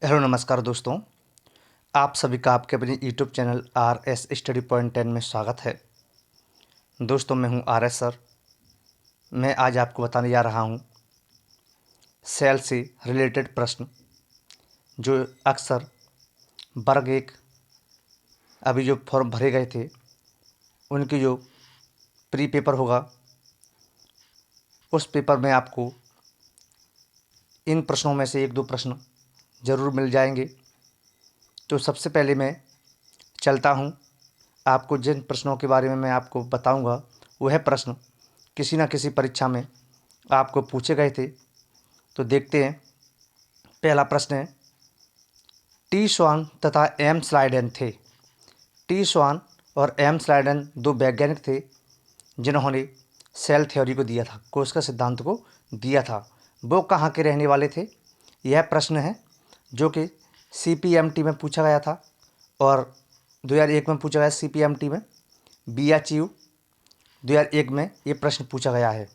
Hello नमस्कार दोस्तों। आप सभी का आपके अपने YouTube channel R S study point 10 में स्वागत है। दोस्तों मैं हूं आर एस सर। मैं आज आपको बताने जा रहा हूं सेल से रिलेटेड प्रश्न जो अक्सर वर्ग एक अभी जो फॉर्म भरे गए थे उनकी जो प्री पेपर होगा उस पेपर में आपको इन प्रश्नों में से एक दो प्रश्न ज़रूर मिल जाएंगे। तो सबसे पहले मैं चलता हूं, आपको जिन प्रश्नों के बारे में मैं आपको बताऊंगा वह प्रश्न किसी न किसी परीक्षा में आपको पूछे गए थे। तो देखते हैं। पहला प्रश्न है, टी स्वान तथा एम स्लाइडन थे। टी स्वान और एम स्लाइडन दो वैज्ञानिक थे जिन्होंने सेल थ्योरी को दिया था, कोशिका सिद्धांत को दिया था। वो कहाँ के रहने वाले थे? यह प्रश्न है जो कि CPMT में पूछा गया था और 2001 में पूछा गया। CPMT में BHU 2001 में ये प्रश्न पूछा गया है।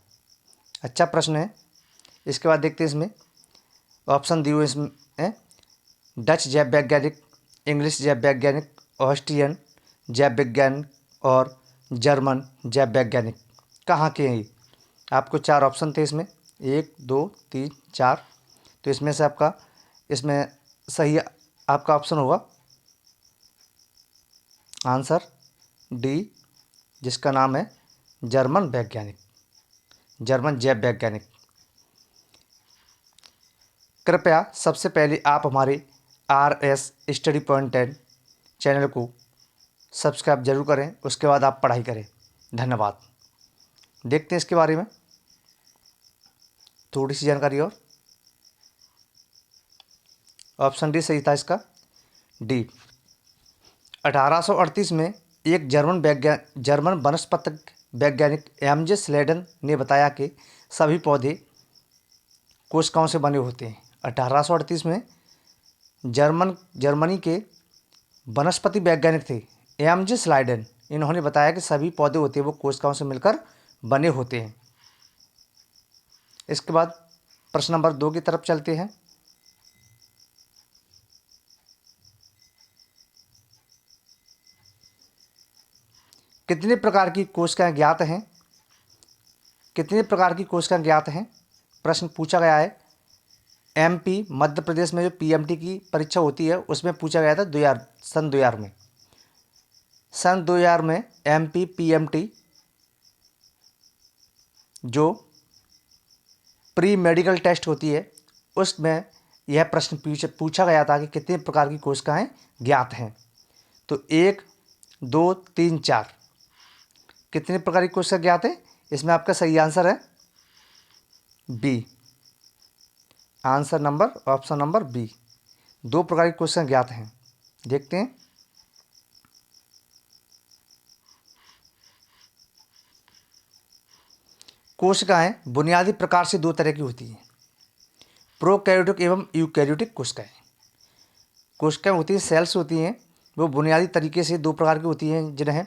अच्छा प्रश्न है। इसके बाद देखते हैं इसमें ऑप्शन दिए हुए इसमें डच जैव वैज्ञानिक, इंग्लिश जैव वैज्ञानिक, ऑस्ट्रियन जैव वैज्ञानिक और जर्मन जैव वैज्ञानिक कहाँ के हैं ये? आपको चार ऑप्शन थे इसमें, 1 2 3 4। तो इसमें से आपका इसमें सही आपका ऑप्शन होगा आंसर डी, जिसका नाम है जर्मन वैज्ञानिक, जर्मन जैव वैज्ञानिक। कृपया सबसे पहले आप हमारे RS स्टडी पॉइंट 10 चैनल को सब्सक्राइब जरूर करें, उसके बाद आप पढ़ाई करें। धन्यवाद। देखते हैं इसके बारे में थोड़ी सी जानकारी और। ऑप्शन डी सही था इसका, डी। 1838 में एक जर्मन वनस्पतिक वैज्ञानिक एमजे स्लेडन ने बताया कि सभी पौधे कोशिकाओं से बने होते हैं। 1838 में जर्मनी के वनस्पति वैज्ञानिक थे एमजे स्लाइडन। इन्होंने बताया कि सभी पौधे होते हैं वो कोशिकाओं से मिलकर बने होते हैं। इसके बाद प्रश्न नंबर 2 की तरफ चलते हैं। कितने प्रकार की कोशिकाएं ज्ञात हैं? कितने प्रकार की कोशिकाएं ज्ञात हैं प्रश्न पूछा गया है। MP मध्य प्रदेश में जो PMT की परीक्षा होती है उसमें पूछा गया था सन 2000 में। सन 2000 में MP PMT जो प्री मेडिकल टेस्ट होती है उसमें यह प्रश्न पूछा गया था कि कितने प्रकार की कोशिकाएं ज्ञात हैं। तो 1 2 3 4 कितने प्रकार की कोशिका ज्ञात है? इसमें आपका सही आंसर है B. Answer number option number B, 2 प्रकार की कोशिकाएं ज्ञात हैं। देखते हैं। कोशिकाएं बुनियादी प्रकार से 2 तरह की होती हैं, प्रोकैरियोटिक एवं यूकैरियोटिक कोशिकाएं। कोशिकाएं होती हैं, सेल्स होती हैं, वो बुनियादी तरीके से 2 प्रकार की होती हैं जिन्हें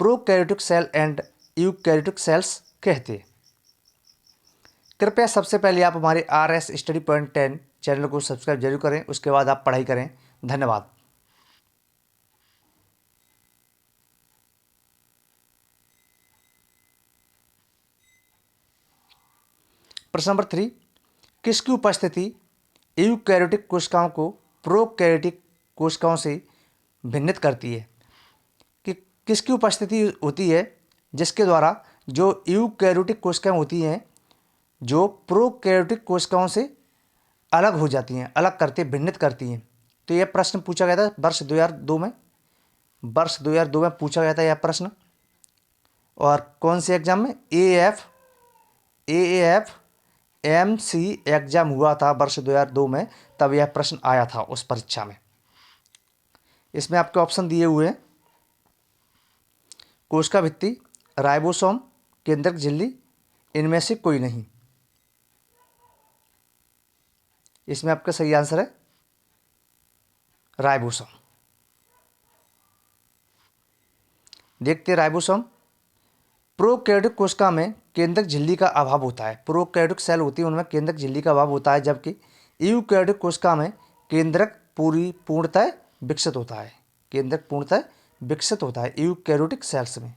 prokaryotic cell and eukaryotic cells कहते हैं। कृपया सबसे पहले आप हमारे RS स्टडी पॉइंट 10 चैनल को सब्सक्राइब जरूर करें, उसके बाद आप पढ़ाई करें। धन्यवाद। प्रश्न नंबर 3, किसकी उपस्थिति यूकैरियोटिक कोशिकाओं को प्रोकैरियोटिक कोशिकाओं से भिन्नित करती है? कि किसकी उपस्थिति होती है जिसके द्वारा जो यूकैरियोटिक कोशिकाएं होती हैं जो प्रोकैरियोटिक कोशिकाओं से अलग हो जाती हैं, अलग करते भिन्नित करती हैं। तो यह प्रश्न पूछा गया था वर्ष 2002 में। वर्ष 2002 में पूछा गया था यह प्रश्न। और कौन से एग्जाम में? AAF MC एग्जाम हुआ था वर्ष 2002 में, तब यह प्रश्न आया था उस परीक्षा में। इसमें आपके ऑप्शन दिए हुए हैं कोशिका भित्ति, राइबोसोम, केंद्रक झिल्ली, इनमें से कोई नहीं। इसमें आपका सही आंसर है राइबोसोम। देखते हैं राइबोसोम। प्रोकैरियोटिक कोशिका में केंद्रक झिल्ली का अभाव होता है। प्रोकैरियोटिक सेल होती है उनमें केंद्रक झिल्ली का अभाव होता है, जबकि यूकैरियोटिक कोशिका में केंद्रक पूर्णतः विकसित होता है, केंद्रक पूर्णतः विकसित होता है यूकैरियोटिक सेल्स में।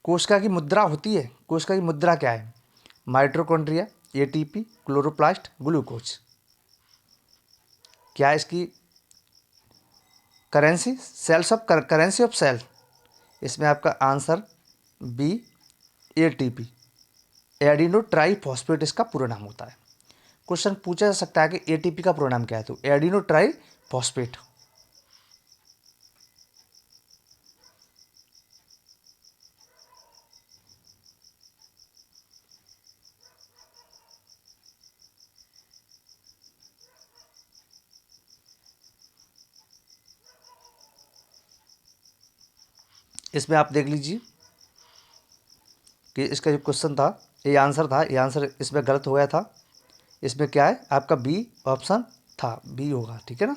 कोशिका की मुद्रा होती है, कोशिका की मुद्रा क्या है? Mitochondria, ATP, chloroplast, glucose. क्या है इसकी currency? Cells of currency of cell. इसमें आपका answer B ATP, adenosine triphosphate इसका पूरा नाम होता है। क्वेश्चन पूछा जा सकता है कि एटीपी का पूरा नाम क्या है, तो एडिनो ट्राई फॉस्फेट। इसमें आप देख लीजिए कि इसका जो क्वेश्चन था, ये आंसर था, ये आंसर इसमें गलत हो गया था। इसमें क्या है आपका बी ऑप्शन था, बी होगा, ठीक है ना,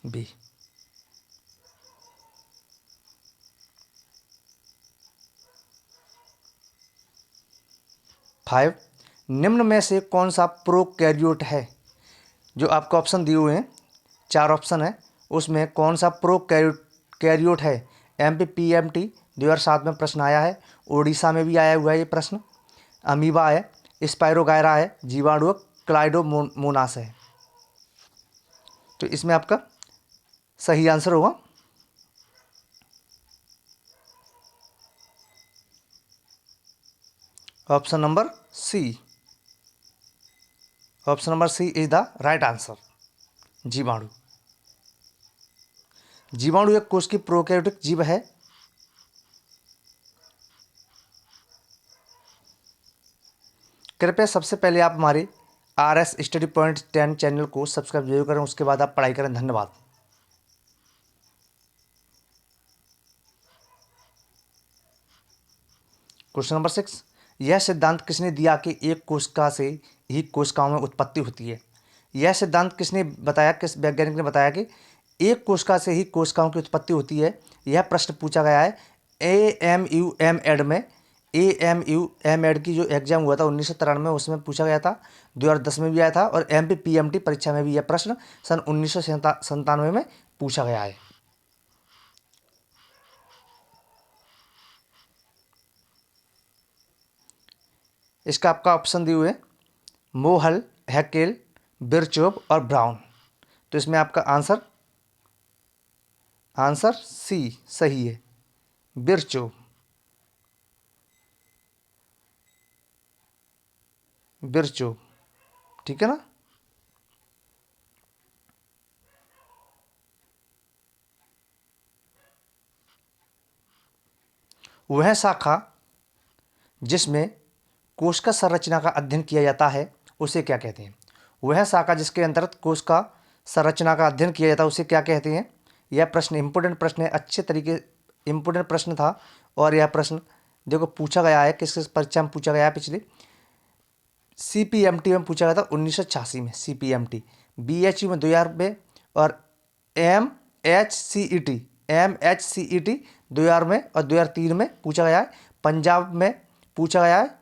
बी। फाइव, निम्न में से कौन सा प्रोकैरियोट है? जो आपको ऑप्शन दिए हुए हैं, 4 ऑप्शन है, उसमें कौन सा प्रोकैरियोट है? MPPMT 2007 में प्रश्न आया है, उड़ीसा में भी आया हुआ है ये प्रश्न। अमीबा है, स्पाइरोगायरा है, जीवाणु, क्लाइडोमोनास है। तो इसमें आपका सही आंसर होगा option number C. Option number C is the right answer, जीवाणु। जीवाणु एक कोश की प्रोकैरियोटिक जीव है। कृपया सबसे पहले आप हमारे RS स्टडी पॉइंट 10 चैनल को सब्सक्राइब जरूर करें, उसके बाद आप पढ़ाई करें। धन्यवाद। क्वेश्चन नंबर 6, यह सिद्धांत किसने दिया कि एक कोशिका से ही कोशिकाओं में उत्पत्ति होती है? यह सिद्धांत किसने बताया, किस वैज्ञानिक ने बताया कि एक कोशिका से ही कोशिकाओं की उत्पत्ति होती है? यह प्रश्न पूछा गया है AMUM में। AMUM की जो एग्जाम हुआ था 1993 में, उसमें पूछा गया था, 2010 में भी आया था, और MPPMT परीक्षा में भी यह प्रश्न सन 1997 में पूछा गया है। इसका आपका ऑप्शन दिए हुए मोहल, हैकेल, बिरचोव और ब्राउन। तो इसमें आपका आंसर सी सही है, बिरचोव। बिरचोव, ठीक है ना। वह शाखा जिसमें कोशिका संरचना का अध्ययन किया जाता है उसे क्या कहते हैं? वह शाखा जिसके अंतर्गत कोशिका संरचना का अध्ययन किया जाता है उसे क्या कहते हैं? यह प्रश्न इंपोर्टेंट प्रश्न है, अच्छे तरीके इंपोर्टेंट प्रश्न था। और यह प्रश्न देखो पूछा गया है, किस किस परीक्षा में पूछा गया है? पिछले CPMT में पूछा गया था 1986 में, CPMT। BHU में 2000 में, और MHCET 2000 में और 2003 में पूछा गया है। पंजाब में पूछा गया है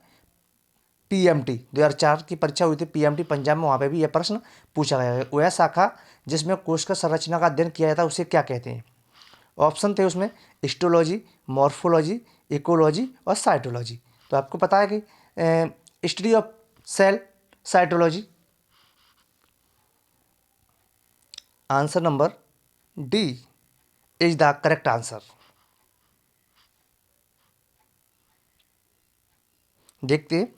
PMT, 2004 की परीक्षा हुई थी PMT पंजाब में, वहाँ पे भी यह प्रश्न पूछा गया है। वह शाखा जिसमें कोशिका संरचना का अध्ययन किया जाता है उसे क्या कहते हैं? ऑप्शन थे उसमें हिस्टोलॉजी, मॉर्फोलॉजी, इकोलॉजी और साइटोलॉजी। तो आपको पता है कि study of cell, cytology. Answer number D is the correct answer. देखते हैं,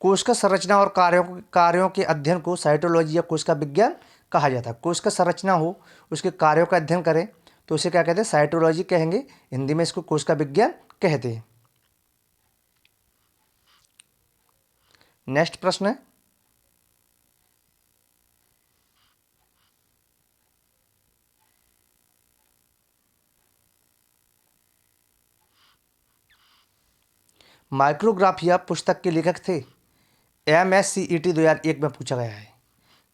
कोशिका संरचना और कार्यों के अध्ययन को साइटोलॉजी या कोशिका विज्ञान कहा जाता है। कोशिका संरचना हो, उसके कार्यों का अध्ययन करें तो उसे क्या कहते हैं? साइटोलॉजी कहेंगे, हिंदी में इसको कोशिका विज्ञान कहते हैं। नेक्स्ट प्रश्न है, माइक्रोग्राफिया पुस्तक के लेखक थे? MSCET 2001 में पूछा गया है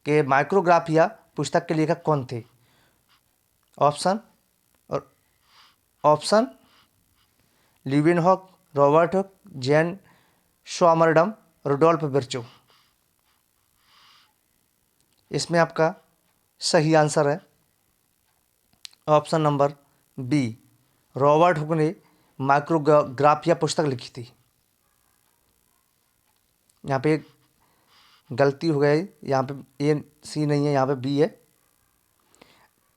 कि माइक्रोग्राफिया पुस्तक के लेखक कौन थे? Option option Leeuwenhoek, Robert Hooke, Jan Swammerdam, Rudolf Virchow. इसमें आपका सही आंसर है option number B. Robert Hooke ने माइक्रोग्राफिया पुस्तक लिखी थी। यहाँ पे एक गलती हो गई, यहाँ पे ए सी नहीं है, यहाँ पे बी है।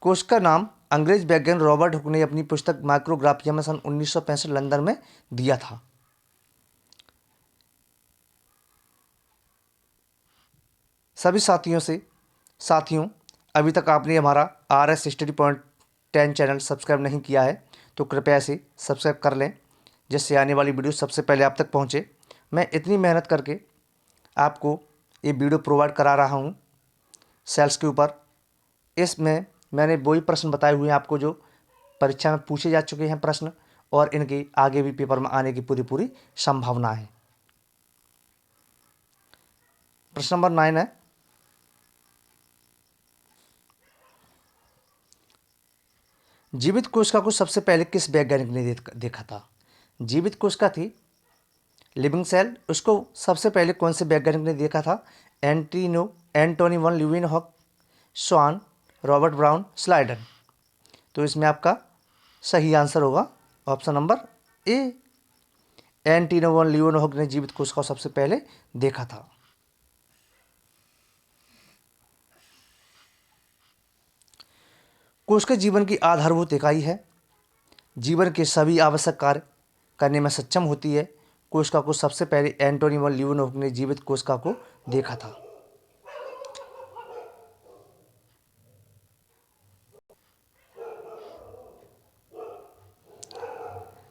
कोश का नाम अंग्रेज वैज्ञानिक रॉबर्ट हुक ने अपनी पुस्तक माइक्रोग्राफिया में सन 1965 लंदन में दिया था। सभी साथियों अभी तक आपने हमारा RS study point 10 channel subscribe नहीं किया है तो कृपया इसे सब्सक्राइब कर लें, जिससे आने वाली वीडियो सबसे पहले आप तक पहुंचे। मैं इतनी मेहनत करके आपको ये वीडियो प्रोवाइड करा रहा हूँ सेल्स के ऊपर। इसमें मैंने वही प्रश्न बताए हुए हैं आपको जो परीक्षा में पूछे जा चुके हैं प्रश्न, और इनके आगे भी पेपर में आने की पूरी संभावना है। प्रश्न नंबर 9 है, जीवित कोशिका को सबसे पहले किस वैज्ञानिक ने देखा था? जीवित कोशिका थी लिविंग सेल, उसको सबसे पहले कौन से वैज्ञानिक ने देखा था? Antonie van Leeuwenhoek, Schwann, Robert Brown, Schleiden. तो इसमें आपका सही आंसर होगा option number A. Antonie van Leeuwenhoek ने जीवित कोशिका को सबसे पहले देखा था। कोशिका जीवन की आधारभूत इकाई है, जीवन के सभी आवश्यक कार्य करने में सक्षम होती है। कोशिका को सबसे पहले एंटोनी वन ल्यूवेनहॉक ने जीवित कोशिका को देखा था।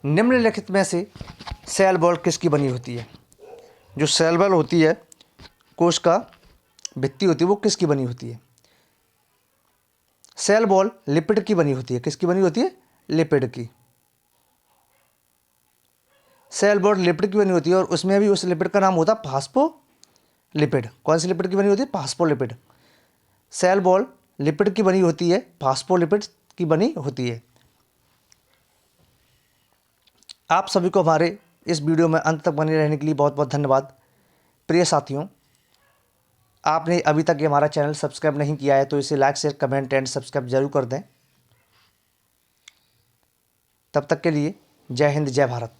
निम्नलिखित में से सेल वॉल किसकी बनी होती है? जो सेल वॉल होती है, कोशिका भित्ति होती है, वो किसकी बनी होती है? सेल वॉल लिपिड की बनी होती है। किसकी बनी होती है? लिपिड की। सेल वॉल लिपिड की बनी होती है, और उसमें भी उस लिपिड का नाम होता है फास्फोलिपिड। कौन सी लिपिड की बनी होती है? फास्फोलिपिड। सेल वॉल लिपिड की बनी होती है, फास्फोलिपिड की बनी होती है। आप सभी को हमारे इस वीडियो में अंत तक बने रहने के लिए बहुत बहुत धन्यवाद। प्रिय साथियों, आपने अभी तक ये हमारा चैनल सब्सक्राइब नहीं किया है तो इसे like, share, comment and subscribe जरूर कर दें। तब तक के लिए जय हिंद, जय भारत।